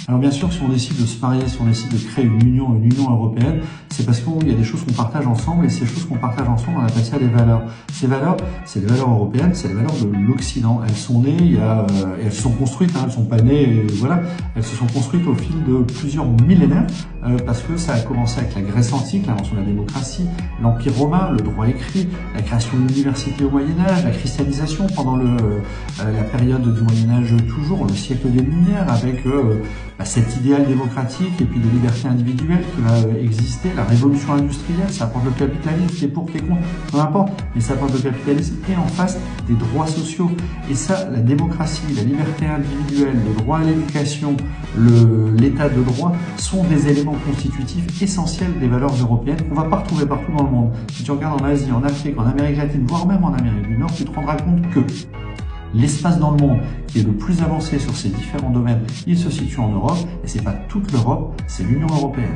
Alors bien sûr, si on décide de se marier, si on décide de créer une union européenne, c'est parce qu'il y a des choses qu'on partage ensemble, et ces choses qu'on partage ensemble, on appelle ça des valeurs. Ces valeurs, c'est les valeurs européennes, c'est les valeurs de l'Occident. Elles sont nées, elles se sont construites, elles sont pas nées, et voilà, elles se sont construites au fil de plusieurs millénaires, parce que ça a commencé avec la Grèce antique, l'invention de la démocratie, l'Empire romain, le droit écrit, la création de l'université au Moyen-Âge, la christianisation pendant la période du Moyen-Âge toujours, le siècle des Lumières, avec cet idéal démocratique et puis de liberté individuelle qui va exister, la révolution industrielle, ça apporte le capitalisme, qui est pour, qui est contre, peu importe, mais ça apporte le capitalisme et en face des droits sociaux. Et ça, la démocratie, la liberté individuelle, le droit à l'éducation, l'état de droit sont des éléments constitutifs essentiels des valeurs européennes qu'on va pas retrouver partout dans le monde. Si tu regardes en Asie, en Afrique, en Amérique latine, voire même en Amérique du Nord, tu te rendras compte que l'espace dans le monde qui est le plus avancé sur ces différents domaines, il se situe en Europe, et c'est pas toute l'Europe, c'est l'Union européenne.